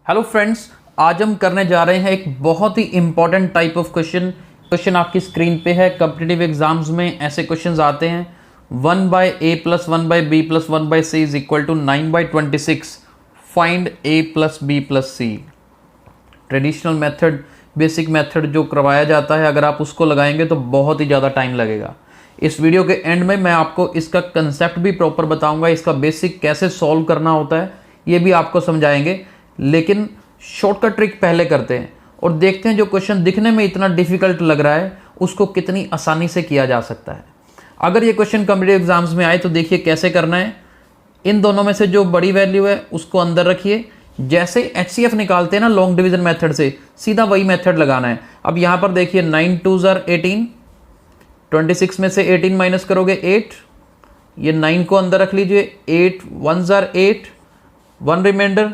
Hello friends, आज हम करने जा रहे हैं एक बहुत ही इंपॉर्टेंट टाइप ऑफ क्वेश्चन आपकी स्क्रीन पे है। कॉम्पिटिटिव एग्जाम्स में ऐसे क्वेश्चंस आते हैं 1/a+1/b+1/c is equal to 9/26। Find a+b+c। Traditional method, basic method जो करवाया जाता है, अगर आप उसको लगाएंगे तो बहुत ही ज़्यादा टाइम लगेगा। इस वीडियो के एंड में मैं आपको इसका कंसेप्ट भी प्रॉपर बताऊंगा, इसका बेसिक कैसे सॉल्व करना होता है ये भी आपको समझाएंगे। लेकिन शॉर्टकट ट्रिक पहले करते हैं और देखते हैं जो क्वेश्चन दिखने में इतना डिफिकल्ट लग रहा है उसको कितनी आसानी से किया जा सकता है। अगर ये क्वेश्चन कॉम्पिटिटिव एग्जाम्स में आए तो देखिए कैसे करना है। इन दोनों में से जो बड़ी वैल्यू है उसको अंदर रखिए। जैसे HCF निकालते हैं ना लॉन्ग डिवीजन मेथड से, सीधा वही मेथड लगाना है। अब यहाँ पर देखिए 9 2 18, 26 में से 18 माइनस करोगे 8, ये 9 को अंदर रख लीजिए। 8 1 8, 1 रिमाइंडर,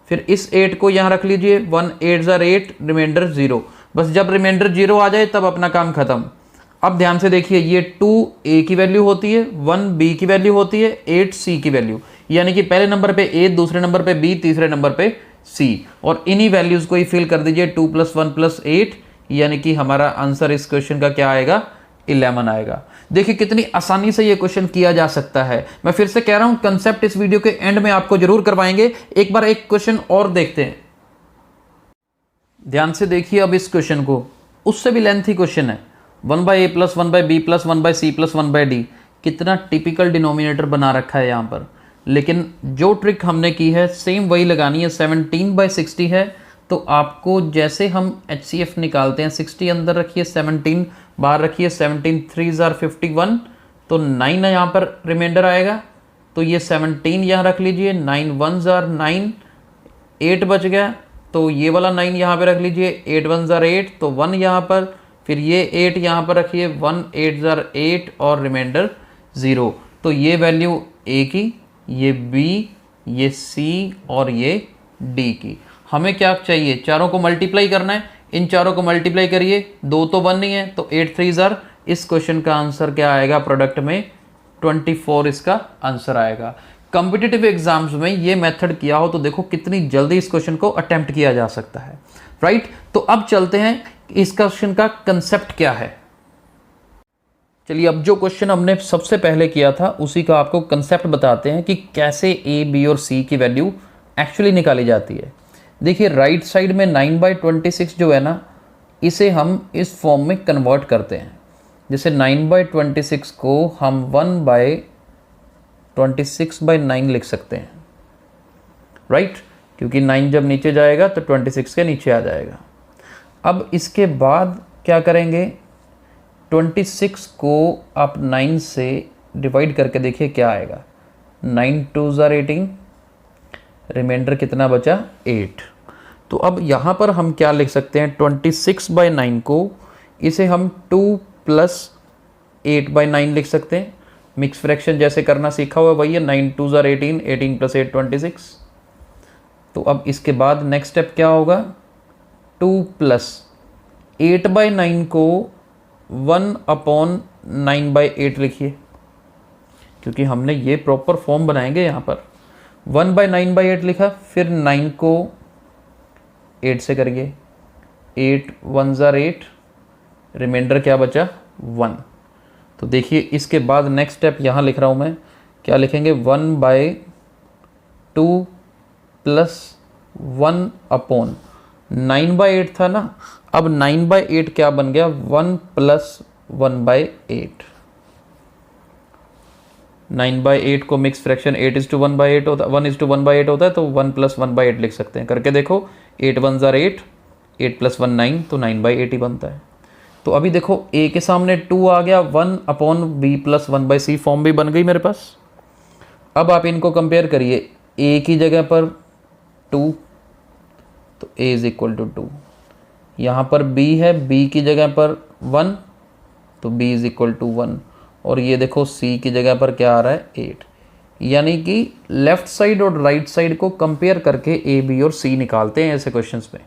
फिर इस 8 को यहाँ रख लीजिए। 1 8 8, रिमाइंडर 0। बस जब रिमाइंडर 0 आ जाए तब अपना काम खत्म। अब ध्यान से देखिए, ये 2a की वैल्यू होती है, 1b की वैल्यू होती है, 8c की वैल्यू, यानी कि पहले नंबर पे a, दूसरे नंबर पे b, तीसरे नंबर पे c। और इन्हीं वैल्यूज को ही फिल कर दीजिए 2 + 1 + 8, यानी कि हमारा आंसर इस क्वेश्चन का क्या आएगा, 11 आएगा। देखिए कितनी आसानी से ये क्वेश्चन किया जा सकता है। मैं फिर से कह रहा हूं, कंसेप्ट इस वीडियो के एंड में आपको जरूर करवाएंगे। एक बार एक क्वेश्चन और देखते हैं, ध्यान से देखिए। अब इस क्वेश्चन को, उससे भी लेंथी क्वेश्चन है, 1/a+1/b+1/c+1/d। कितना टिपिकल डिनोमिनेटर बना रखा है यहाँ पर, लेकिन जो ट्रिक हमने की है सेम वही लगानी है। 17/60 है, तो आपको जैसे हम HCF निकालते हैं, 60 अंदर रखिए, 17 बाहर रखिए। 17 3 51, तो 9 यहाँ पर रिमाइंडर आएगा, तो ये 17 यहाँ रख लीजिए। 9 1 9, 8 बच गया, तो ये वाला 9 यहाँ पे रख लीजिए। 8 1 8, तो 1 यहाँ पर, फिर ये 8 यहाँ पर रखिए। 1 8 8 और रिमाइंडर 0। तो ये वैल्यू A की, ये B, ये C और ये D की। हमें क्या चाहिए, चारों को मल्टीप्लाई करना है। इन चारों को मल्टीप्लाई करिए, 2 तो 1 नहीं है, तो 8 3 इस क्वेश्चन का आंसर क्या आएगा, प्रोडक्ट में 24 इसका आंसर आएगा। कॉम्पिटिटिव एग्जाम्स में ये मेथड किया हो तो देखो कितनी जल्दी इस क्वेश्चन को अटेम्प्ट किया जा सकता है, राइट। तो अब चलते हैं इस क्वेश्चन का कंसेप्ट क्या है। चलिए, अब जो क्वेश्चन हमने सबसे पहले किया था उसी का आपको कंसेप्ट बताते हैं कि कैसे A, B और C की वैल्यू एक्चुअली निकाली जाती है। देखिए राइट साइड में 9/26 जो है ना, इसे हम इस फॉर्म में कन्वर्ट करते हैं। जैसे 9/26 को हम 1/26/9 लिख सकते हैं, राइट, क्योंकि 9 जब नीचे जाएगा तो 26 के नीचे आ जाएगा। अब इसके बाद क्या करेंगे, 26 को आप 9 से डिवाइड करके देखिए क्या आएगा। 9 2 18, रिमाइंडर कितना बचा, 8। तो अब यहाँ पर हम क्या लिख सकते हैं, 26/9 को इसे हम 2 + 8/9 लिख सकते हैं। मिक्स फ्रैक्शन जैसे करना सीखा हुआ वही है। 9 2 18, 18 + 8 26। तो अब इसके बाद नेक्स्ट स्टेप क्या होगा, 2 + 8/9 को 1/9/8 लिखिए, क्योंकि हमने ये प्रॉपर फॉर्म बनाएंगे। यहाँ पर 1/9/8 लिखा, फिर 9 को 8 से करिए। 8 1 8, रिमाइंडर क्या बचा, 1। तो देखिए इसके बाद नेक्स्ट स्टेप यहाँ लिख रहा हूँ मैं, क्या लिखेंगे, 1/2 + 1/9/8 था ना। अब 9/8 क्या बन गया, 1 + 1/8। 9/8 को मिक्स फ्रैक्शन 8:1/8 होता है, 1:1/8 होता है, तो 1 + 1/8 लिख सकते हैं। करके देखो, 8 1 8, 8 + 1 9, तो 9/8 ही बनता है। तो अभी देखो A के सामने 2 आ गया, 1/b + 1/c फॉर्म भी बन गई मेरे पास। अब आप इनको कंपेयर करिए, A की जगह पर 2, तो A = 2। यहाँ पर B है, B की जगह पर 1, तो B = 1। और ये देखो C की जगह पर क्या आ रहा है, 8। यानी कि लेफ्ट साइड और राइट साइड को कंपेयर करके A, B और C निकालते हैं ऐसे क्वेश्चंस में।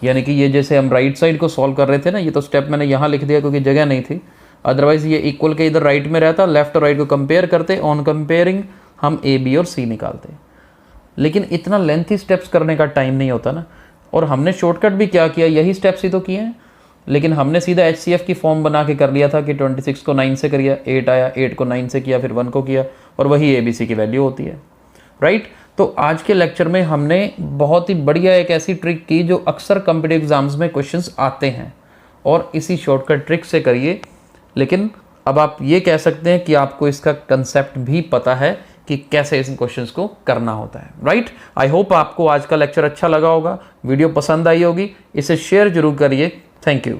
यानी कि ये जैसे हम राइट साइड को सॉल्व कर रहे थे ना, ये तो स्टेप मैंने यहाँ लिख दिया क्योंकि जगह नहीं थी, अदरवाइज ये इक्वल के इधर राइट में रहता, लेफ्ट और राइट को कंपेयर करते, ऑन कंपेयरिंग हम A, B और C निकालते। लेकिन इतना लेंथी स्टेप्स करने का टाइम नहीं होता ना। और हमने शॉर्टकट भी क्या किया, यही स्टेप्स ही तो किए हैं, लेकिन हमने सीधा HCF की फॉर्म बना के कर लिया था कि 26 को 9 से करिए, 8 आया, 8 को 9 से किया, फिर 1 को किया, और वही ABC की वैल्यू होती है, राइट। तो आज के लेक्चर में हमने बहुत ही बढ़िया एक ऐसी ट्रिक की जो अक्सर कॉम्पिटिटिव एग्जाम्स में क्वेश्चंस आते हैं, और इसी शॉर्टकट ट्रिक से करिए। लेकिन अब आप ये कह सकते हैं कि आपको इसका कंसेप्ट भी पता है कि कैसे इन क्वेश्चंस को करना होता है, राइट। आई होप आपको आज का लेक्चर अच्छा लगा होगा, वीडियो पसंद आई होगी, इसे शेयर जरूर करिए। Thank you.